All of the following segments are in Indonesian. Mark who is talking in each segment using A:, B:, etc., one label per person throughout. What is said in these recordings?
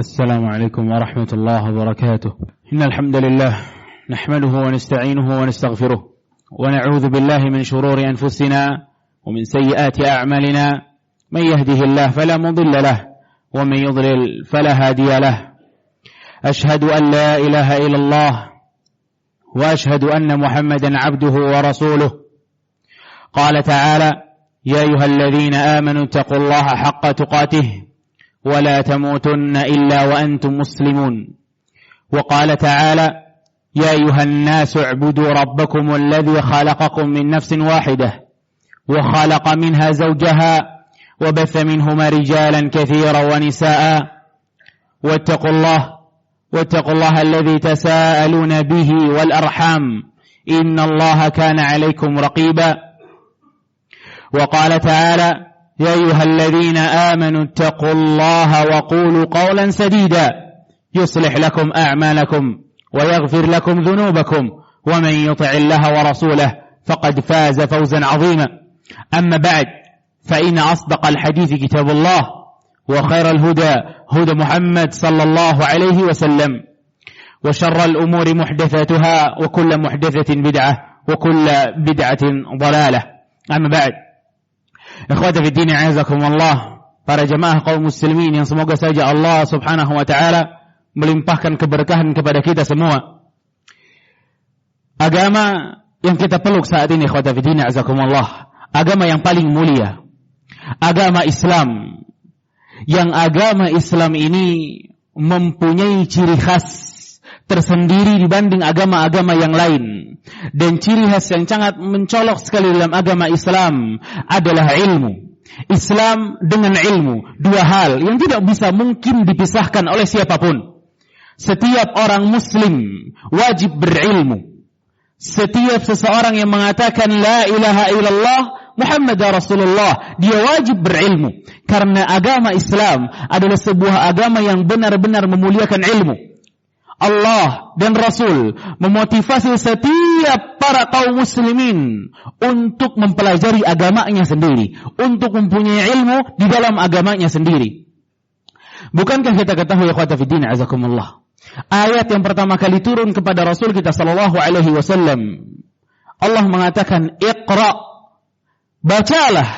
A: السلام عليكم ورحمة الله وبركاته. إن الحمد لله نحمده ونستعينه ونستغفره ونعوذ بالله من شرور أنفسنا ومن سيئات أعمالنا. من يهده الله فلا مضل له ومن يضلل فلا هادي له. أشهد أن لا إله إلا الله وأشهد أن محمدا عبده ورسوله. قال تعالى: يا أيها الذين آمنوا اتقوا الله حق تقاته ولا تموتن إلا وأنتم مسلمون. وقال تعالى: يا أيها الناس اعبدوا ربكم الذي خلقكم من نفس واحدة وخلق منها زوجها وبث منهما رجالا كثيرا ونساء واتقوا الله الذي تساءلون به والأرحام إن الله كان عليكم رقيبا. وقال تعالى: يا أيها الذين آمنوا اتقوا الله وقولوا قولا سديدا يصلح لكم أعمالكم ويغفر لكم ذنوبكم ومن يطع الله ورسوله فقد فاز فوزا عظيما. أما بعد، فإن أصدق الحديث كتاب الله وخير الهدى هدى محمد صلى الله عليه وسلم وشر الأمور محدثاتها وكل محدثة بدعة وكل بدعة ضلالة. أما بعد, ikhwata fiddin a'azakumullah, para jemaah kaum muslimin yang semoga saja Allah subhanahu wa ta'ala melimpahkan keberkahan kepada kita semua. Agama yang kita peluk saat ini, ikhwata fiddin a'azakumullah, agama yang paling mulia, agama Islam, yang agama Islam ini mempunyai ciri khas tersendiri dibanding agama-agama yang lain. Dan ciri khas yang sangat mencolok sekali dalam agama Islam adalah ilmu. Islam dengan ilmu, dua hal yang tidak bisa mungkin dipisahkan oleh siapapun. Setiap orang muslim wajib berilmu. Setiap seseorang yang mengatakan la ilaha illallah Muhammad Rasulullah, dia wajib berilmu. Karena agama Islam adalah sebuah agama yang benar-benar memuliakan ilmu. Allah dan Rasul memotivasi setiap para kaum muslimin untuk mempelajari agamanya sendiri, untuk mempunyai ilmu di dalam agamanya sendiri. Bukankah kita ketahui, ikhwata fiddin azakumullah, ayat yang pertama kali turun kepada Rasul kita sallallahu alaihi wasallam, Allah mengatakan Iqra, bacalah.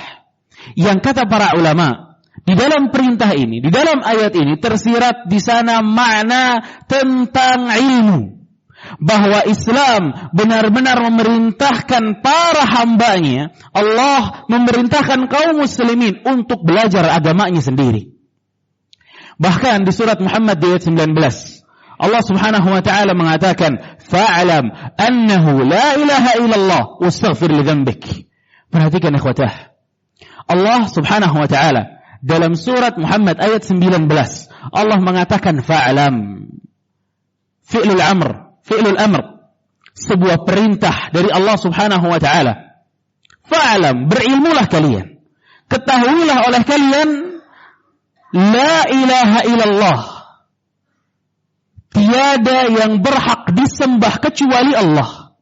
A: Yang kata para ulama, di dalam perintah ini, di dalam ayat ini tersirat di sana makna tentang ilmu. Bahwa Islam benar-benar memerintahkan para hambanya, Allah memerintahkan kaum muslimin untuk belajar agamanya sendiri. Bahkan di surat Muhammad di ayat 19, Allah subhanahu wa ta'ala mengatakan, fa'alam annahu la ilaha illallah wastaghfir li dhanbik. Perhatikan ikhwatah, Allah subhanahu wa ta'ala dalam surat Muhammad ayat 19, Allah mengatakan fa'alam. Fi'lul amr, sebuah perintah dari Allah subhanahu wa ta'ala. Fa'alam, berilmulah kalian. Ketahuilah oleh kalian, la ilaha illallah, tiada yang berhak disembah kecuali Allah.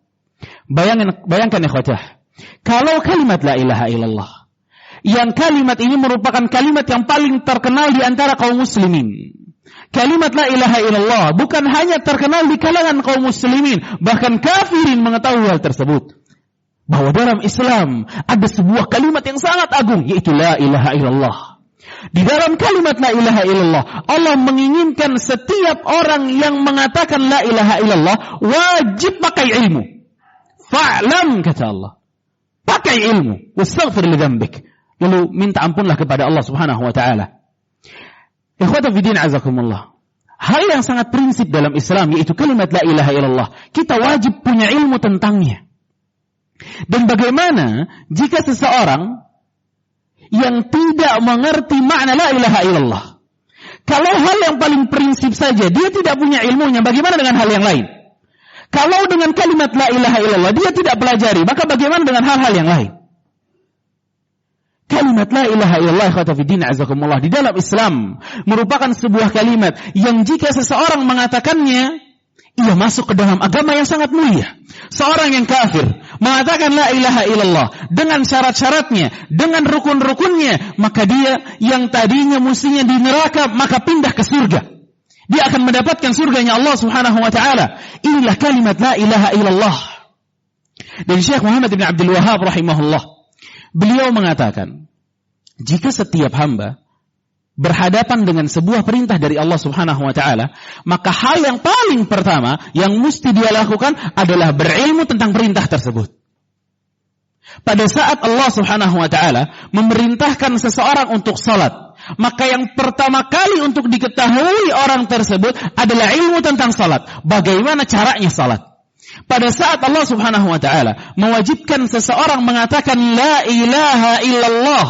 A: Bayangkan ikhwatah, kalau kalimat la ilaha illallah, yang kalimat ini merupakan kalimat yang paling terkenal di antara kaum muslimin. Kalimat la ilaha illallah bukan hanya terkenal di kalangan kaum muslimin, bahkan kafirin mengetahui hal tersebut. Bahwa dalam Islam ada sebuah kalimat yang sangat agung, yaitu la ilaha illallah. Di dalam kalimat la ilaha illallah, Allah menginginkan setiap orang yang mengatakan la ilaha illallah wajib pakai ilmu. Fa'lam, kata Allah, pakai ilmu. Wastaghfir li dhanbik, lalu minta ampunlah kepada Allah subhanahu wa ta'ala. Ikhwata fiddin azakumullah, hal yang sangat prinsip dalam Islam yaitu kalimat la ilaha illallah, kita wajib punya ilmu tentangnya. Dan bagaimana jika seseorang yang tidak mengerti makna la ilaha illallah? Kalau hal yang paling prinsip saja dia tidak punya ilmunya, bagaimana dengan hal yang lain? Kalau dengan kalimat la ilaha illallah dia tidak pelajari, maka bagaimana dengan hal-hal yang lain? Kalimat la ilaha illallah, ikhwata fiddin azakumullah, di dalam Islam merupakan sebuah kalimat yang jika seseorang mengatakannya, ia masuk ke dalam agama yang sangat mulia. Seorang yang kafir mengatakan la ilaha illallah dengan syarat-syaratnya, dengan rukun-rukunnya, maka dia yang tadinya mestinya di neraka, maka pindah ke surga. Dia akan mendapatkan surganya Allah Subhanahu wa taala. Inilah kalimat la ilaha illallah. Dan Syekh Muhammad bin Abdul Wahhab rahimahullah, beliau mengatakan, jika setiap hamba berhadapan dengan sebuah perintah dari Allah Subhanahu wa taala, maka hal yang paling pertama yang mesti dia lakukan adalah berilmu tentang perintah tersebut. Pada saat Allah Subhanahu wa taala memerintahkan seseorang untuk salat, maka yang pertama kali untuk diketahui orang tersebut adalah ilmu tentang salat. Bagaimana caranya salat? Pada saat Allah Subhanahu wa taala mewajibkan seseorang mengatakan la ilaha illallah,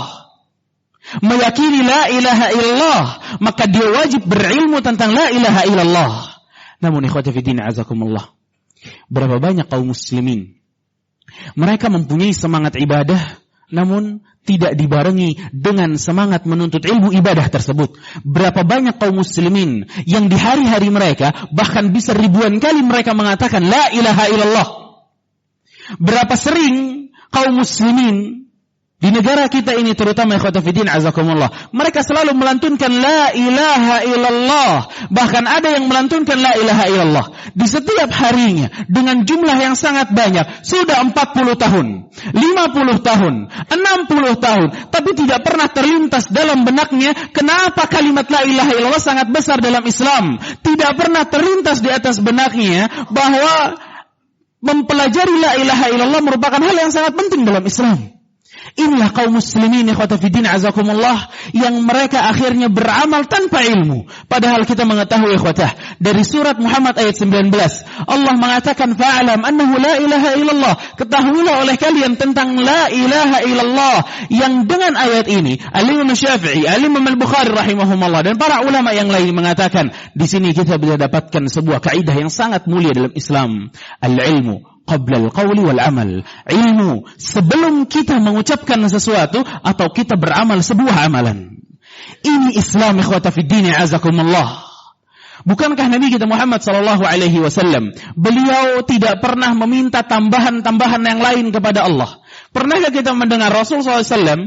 A: meyakini la ilaha illallah, maka dia wajib berilmu tentang la ilaha illallah. Namun ikhwati fi din azakumullah, berapa banyak kaum muslimin mereka mempunyai semangat ibadah, namun tidak dibarengi dengan semangat menuntut ilmu ibadah tersebut. Berapa banyak kaum muslimin yang di hari-hari mereka, bahkan bisa ribuan kali mereka mengatakan la ilaha illallah. Berapa sering kaum muslimin di negara kita ini, terutama ikhwata fiddin azakumullah, mereka selalu melantunkan la ilaha illallah. Bahkan ada yang melantunkan la ilaha illallah di setiap harinya dengan jumlah yang sangat banyak. Sudah 40 tahun, 50 tahun, 60 tahun, tapi tidak pernah terlintas dalam benaknya kenapa kalimat la ilaha illallah sangat besar dalam Islam. Tidak pernah terlintas di atas benaknya bahwa mempelajari la ilaha illallah merupakan hal yang sangat penting dalam Islam. Inilah kaum muslimin ikhwata fiddin azakumullah yang mereka akhirnya beramal tanpa ilmu. Padahal kita mengetahui ikhwatah, dari surat Muhammad ayat 19 Allah mengatakan fa'alam annahu la ilaha illallah, ketahuilah oleh kalian tentang la ilaha illallah. Yang dengan ayat ini Al-Imam Syafi'i, Al-Imam Al-Bukhari rahimahumullah dan para ulama yang lain mengatakan, di sini kita bisa dapatkan sebuah kaidah yang sangat mulia dalam Islam. Al-ilmu qabla al-qawli wal amal. Ilmu sebelum kita mengucapkan sesuatu atau kita beramal sebuah amalan. Ini Islam ikhwata fiddin azakumullah. Bukankah Nabi kita Muhammad sallallahu alaihi wasallam, beliau tidak pernah meminta tambahan-tambahan yang lain kepada Allah? Pernahkah kita mendengar Rasul sallallahu alaihi wasallam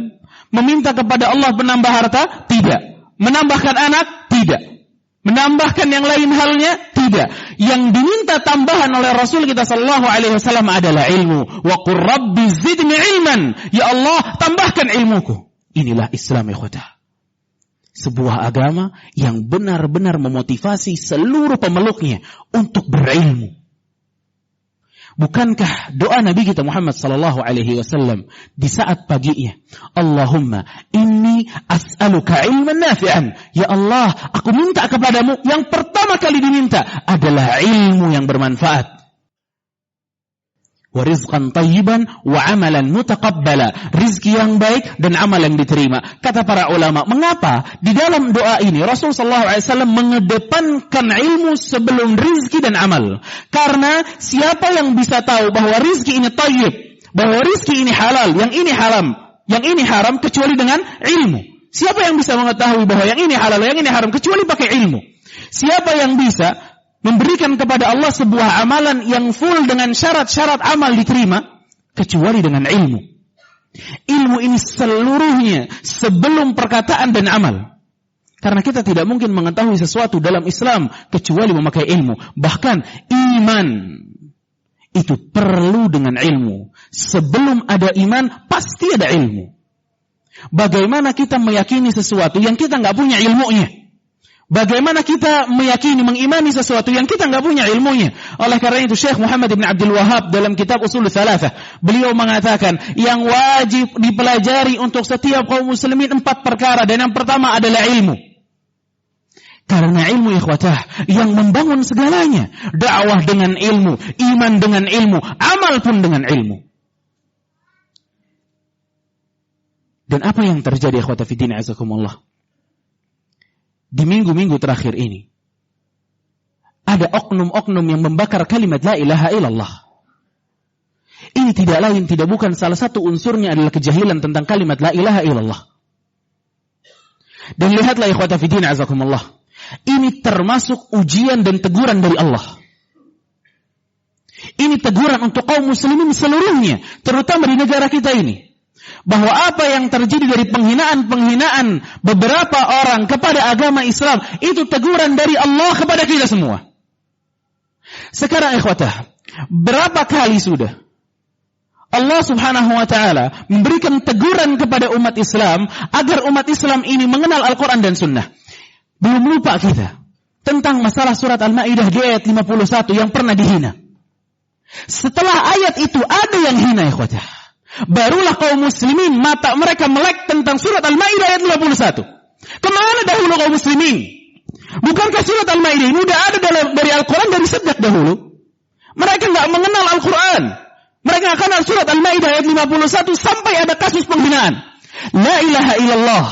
A: meminta kepada Allah menambah harta? Tidak. Menambahkan anak? Tidak. Menambahkan yang lain halnya? Tidak. Yang diminta tambahan oleh Rasul kita sallallahu alaihi wasallam adalah ilmu. Wa qur rabbi zidni ilman. Ya Allah, tambahkan ilmuku. Inilah Islam ikhwatah. Sebuah agama yang benar-benar memotivasi seluruh pemeluknya untuk berilmu. Bukankah doa Nabi kita Muhammad sallallahu alaihi wasallam di saat paginya, Allahumma inni as'aluka ilman nafi'an. Ya Allah, aku minta kepadamu, yang pertama kali diminta adalah ilmu yang bermanfaat. Wa rizqan tayyiban wa amalan mutaqabbala. Rizki yang baik dan amal yang diterima. Kata para ulama, mengapa di dalam doa ini Rasul sallallahu alaihi wasallam mengedepankan ilmu sebelum rizki dan amal? Karena siapa yang bisa tahu bahwa rizki ini tayyib, bahwa rizki ini halal, yang ini haram, yang ini haram kecuali dengan ilmu? Siapa yang bisa mengetahui bahwa yang ini halal, yang ini haram kecuali pakai ilmu? Siapa yang bisa memberikan kepada Allah sebuah amalan yang full dengan syarat-syarat amal diterima kecuali dengan ilmu? Ilmu ini seluruhnya sebelum perkataan dan amal. Karena kita tidak mungkin mengetahui sesuatu dalam Islam kecuali memakai ilmu. Bahkan iman itu perlu dengan ilmu. Sebelum ada iman pasti ada ilmu. Bagaimana kita meyakini sesuatu yang kita nggak punya ilmunya? Bagaimana kita meyakini, mengimani sesuatu yang kita nggak punya ilmunya? Oleh karena itu Syekh Muhammad bin Abdul Wahhab dalam kitab Ushul Tsalatsah, beliau mengatakan yang wajib dipelajari untuk setiap kaum muslimin 4 perkara, dan yang pertama adalah ilmu. Karena ilmu ikhwatah yang membangun segalanya. Dakwah dengan ilmu, iman dengan ilmu, amal pun dengan ilmu. Dan apa yang terjadi ikhwatah fiddin azakumullah? Di minggu-minggu terakhir ini, ada oknum-oknum yang membakar kalimat la ilaha illallah. Ini tidak lain, tidak bukan, salah satu unsurnya adalah kejahilan tentang kalimat la ilaha illallah. Dan lihatlah ikhwata fiddin azakumullah, ini termasuk ujian dan teguran dari Allah. Ini teguran untuk kaum muslimin seluruhnya, terutama di negara kita ini. bahwa apa yang terjadi dari penghinaan-penghinaan beberapa orang kepada agama Islam itu teguran dari Allah kepada kita semua. Sekarang ikhwatah, berapa kali sudah Allah subhanahu wa ta'ala memberikan teguran kepada umat Islam agar umat Islam ini mengenal Al-Quran dan Sunnah. Belum lupa kita tentang masalah surat Al-Ma'idah di ayat 51 yang pernah dihina. Setelah ayat itu ada yang hina ikhwatah, barulah kaum muslimin mata mereka melek tentang surat Al-Ma'idah ayat 51. Kemana dahulu kaum muslimin? Bukankah surat Al-Ma'idah ini sudah ada dari Al-Quran dari sejak dahulu? Mereka enggak mengenal Al-Quran. Mereka kenal surat Al-Ma'idah ayat 51 sampai ada kasus penghinaan. La ilaha illallah.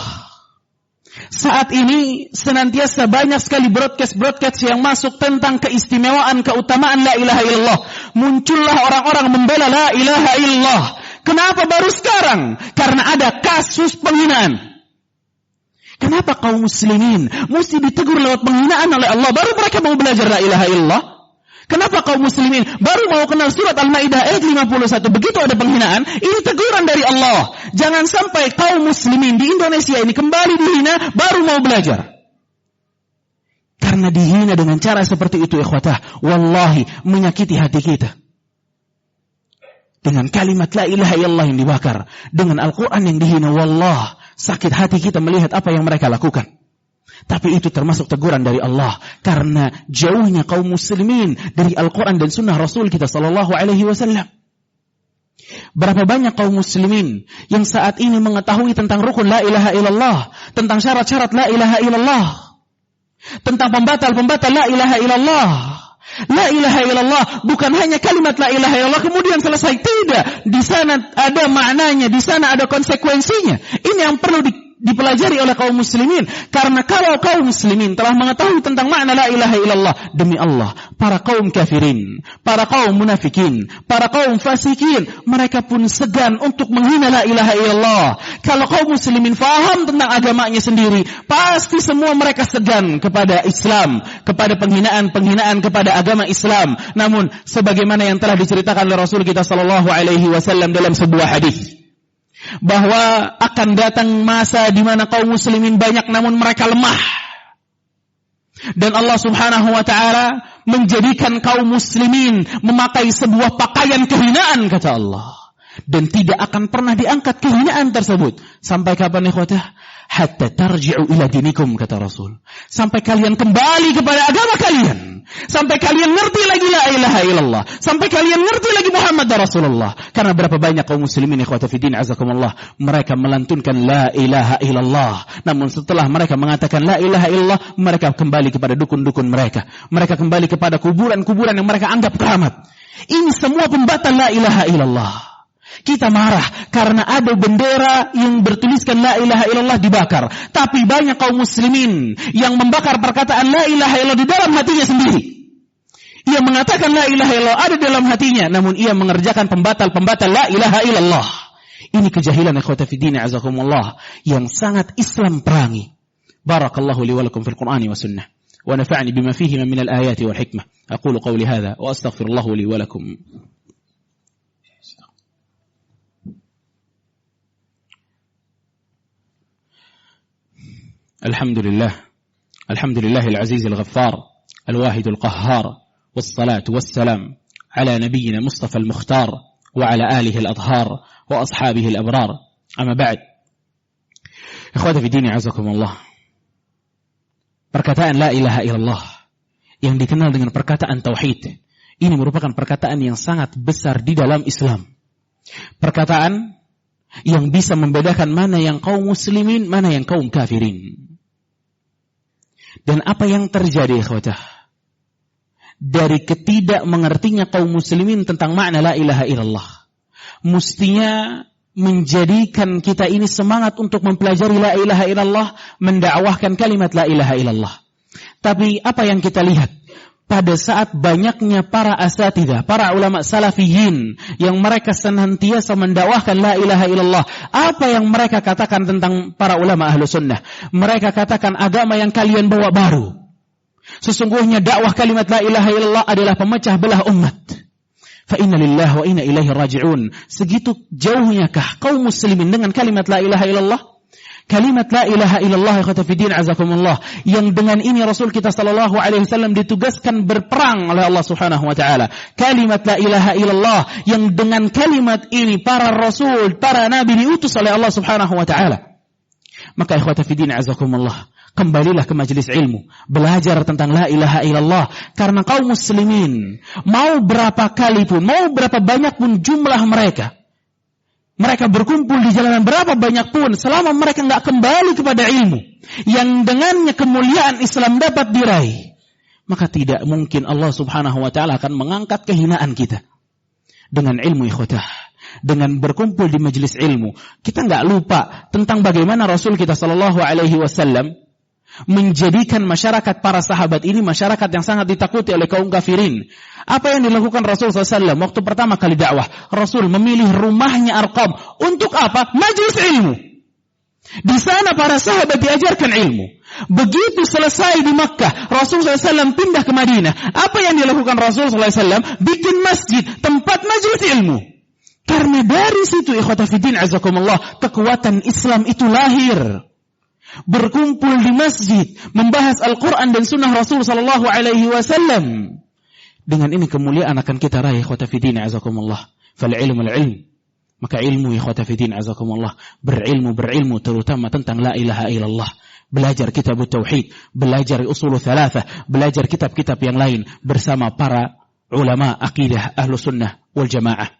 A: Saat ini senantiasa banyak sekali broadcast yang masuk tentang keistimewaan, keutamaan la ilaha illallah. Muncullah orang-orang membela la ilaha illallah. Kenapa baru sekarang? Karena ada kasus penghinaan. Kenapa kaum muslimin mesti ditegur lewat penghinaan oleh Allah baru mereka mau belajar la ilaha illallah? Kenapa kaum muslimin baru mau kenal surat Al-Ma'idah ayat 51 begitu ada penghinaan? Ini teguran dari Allah. Jangan sampai kaum muslimin di Indonesia ini kembali dihina baru mau belajar. Karena dihina dengan cara seperti itu ikhwatah, wallahi menyakiti hati kita. Dengan kalimat la ilaha illallah yang dibakar, dengan Al-Quran yang dihina, wallah sakit hati kita melihat apa yang mereka lakukan. Tapi itu termasuk teguran dari Allah karena jauhnya kaum muslimin dari Al-Quran dan Sunnah Rasul kita sallallahu alaihi wasallam. Berapa banyak kaum muslimin yang saat ini mengetahui tentang rukun la ilaha illallah, tentang syarat-syarat la ilaha illallah, tentang pembatal-pembatal la ilaha illallah. La ilaha illallah bukan hanya kalimat la ilaha illallah kemudian selesai, tidak. Di sana ada maknanya, di sana ada konsekuensinya. Ini yang perlu dipelajari oleh kaum muslimin. Karena kalau kaum muslimin telah mengetahui tentang makna la ilaha illallah, demi Allah, para kaum kafirin, para kaum munafikin, para kaum fasikin, mereka pun segan untuk menghina la ilaha illallah. Kalau kaum muslimin faham tentang agamanya sendiri, pasti semua mereka segan kepada Islam, kepada penghinaan-penghinaan kepada agama Islam. Namun sebagaimana yang telah diceritakan oleh Rasul kita sallallahu alaihi wasallam dalam sebuah hadis, bahwa akan datang masa di mana kaum muslimin banyak namun mereka lemah. Dan Allah subhanahu wa ta'ala menjadikan kaum muslimin memakai sebuah pakaian kehinaan, kata Allah. Dan tidak akan pernah diangkat kehinaan tersebut. Sampai kapan ikhwatah? Hatta tarji'u ila dinikum, kata Rasul. Sampai kalian kembali kepada agama kalian. Sampai kalian ngerti lagi la ilaha illallah. Sampai kalian ngerti lagi Muhammad Rasulullah. Karena berapa banyak kaum muslimin ikhwata fiddin azakumullah, mereka melantunkan la ilaha illallah. Namun setelah mereka mengatakan la ilaha illallah, mereka kembali kepada dukun-dukun mereka. Mereka kembali kepada kuburan-kuburan yang mereka anggap keramat. Ini semua pembatal la ilaha illallah. Kita marah karena ada bendera yang bertuliskan la ilaha illallah dibakar. Tapi banyak kaum muslimin yang membakar perkataan la ilaha illallah di dalam hatinya sendiri. Ia mengatakan la ilaha illallah ada dalam hatinya, namun ia mengerjakan pembatal-pembatal la ilaha illallah. Ini kejahilan ikhwata fiddin azakumullah yang sangat Islam perangi. Barakallahu li wa lakum fil Qur'ani wa sunnah. Wa nafa'ni bima fihi min al-ayati wal hikmah. Aqulu qawli hadha wa astaghfirullahu li wa lakum. الحمد لله العزيز الغفار الواحد القهار والصلاة والسلام على نبينا مصطفى المختار وعلى آله الأطهار وأصحابه الأبرار أما بعد إخواتي في الدين عزكم الله. Perkataan la ilaha illallah yang dikenal dengan perkataan tauhid ini merupakan perkataan yang sangat besar di dalam Islam. Perkataan yang bisa membedakan mana yang kaum muslimin, mana yang kaum kafirin. Dan apa yang terjadi ikhwatah dari ketidakmengertinya kaum muslimin tentang makna la ilaha illallah, mestinya menjadikan kita ini semangat untuk mempelajari la ilaha illallah, mendakwahkan kalimat la ilaha illallah. Tapi apa yang kita lihat pada saat banyaknya para asatidzah, para ulama salafiyin yang mereka senantiasa mendakwahkan la ilaha illallah, apa yang mereka katakan tentang para ulama ahlu sunnah? Mereka katakan agama yang kalian bawa baru. Sesungguhnya dakwah kalimat la ilaha illallah adalah pemecah belah umat. Fa inna lillahi wa inna ilaihi raji'un. Segitu jauhnya kah kaum muslimin dengan kalimat la ilaha illallah? Kalimat la ilaha illallah ikhwata fiddin azakumullah, yang dengan ini Rasul kita sallallahu alaihi wasallam ditugaskan berperang oleh Allah Subhanahu wa taala. Kalimat la ilaha illallah yang dengan kalimat ini para rasul, para nabi diutus oleh Allah Subhanahu wa taala. Maka ikhwata fiddin azakumullah, kembalilah ke majelis ilmu, belajar tentang la ilaha illallah, karena kaum muslimin mau berapa kali pun, mau berapa banyak pun jumlah mereka berkumpul di jalanan berapa banyak pun, selama mereka enggak kembali kepada ilmu yang dengannya kemuliaan Islam dapat diraih, maka tidak mungkin Allah Subhanahu wa taala akan mengangkat kehinaan kita. Dengan ilmu ikhwatah, dengan berkumpul di majelis ilmu, kita enggak lupa tentang bagaimana Rasul kita sallallahu alaihi wasallam menjadikan masyarakat para sahabat ini masyarakat yang sangat ditakuti oleh kaum kafirin. Apa yang dilakukan Rasul SAW waktu pertama kali dakwah? Rasul memilih rumahnya Arqam. Untuk apa? Majelis ilmu. Di sana para sahabat diajarkan ilmu. Begitu selesai di Makkah, Rasul SAW pindah ke Madinah. Apa yang dilakukan Rasul SAW? Bikin masjid, tempat majelis ilmu. Karena dari situ ikhwata fiddin azakumullah, kekuatan Islam itu lahir. Berkumpul di masjid, membahas Al-Quran dan sunnah Rasul sallallahu alaihi wasallam. Dengan ini kemuliaan akan kita raih ikhwata fiddin azakumullah. Fal ilmu al-ilm. Maka ilmu ikhwata fiddin azakumullah, berilmu terutama tentang la ilaha illallah. Belajar kitab tauhid, belajar usul thalathah, belajar kitab-kitab yang lain bersama para ulama akidah Ahlus Sunnah wal Jamaah.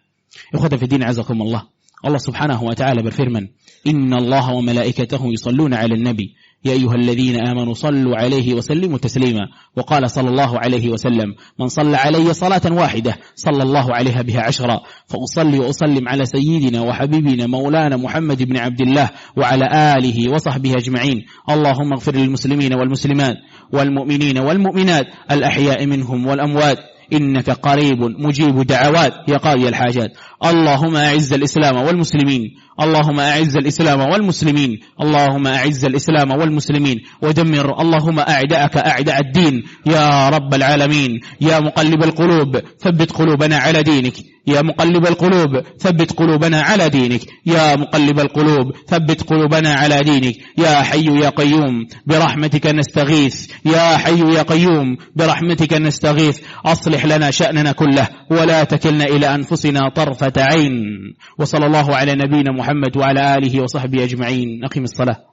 A: Ikhwata fiddin azakumullah, Allah Subhanahu wa ta'ala berfirman, "Inna Allah wa malaikatahu yusalluna 'alan nabi, ya ayyuhalladzina amanu sallu 'alaihi wa sallimu taslima." Wa qala sallallahu 'alaihi wa sallam, "Man shalla 'alayya salatan wahidah, sallallahu 'alaiha biha 'ashra." Fa usalli wa usallim 'ala sayyidina wa habibina maulana Muhammad ibn Abdullah wa 'ala alihi wa sahbihi ajma'in. Allahumma ighfir lil muslimina wal muslimat wal mu'minina wal mu'minat al ahya'i minhum wal amwat. إنك قريب مجيب دعوات يا قاضي الحاجات. اللهم أعز الإسلام والمسلمين، اللهم أعز الإسلام والمسلمين، اللهم أعز الإسلام والمسلمين ودمر اللهم أعداءك أعداء الدين يا رب العالمين. يا مقلب القلوب ثبت قلوبنا على دينك، يا مقلب القلوب ثبت قلوبنا على دينك، يا مقلب القلوب ثبت قلوبنا على دينك. يا حي يا قيوم برحمتك نستغيث، يا حي يا قيوم برحمتك نستغيث. أصلح لنا شأننا كله ولا تكلنا إلى أنفسنا طرفة عين. وصلى الله على نبينا محمد وعلى آله وصحبه أجمعين. أقم الصلاة.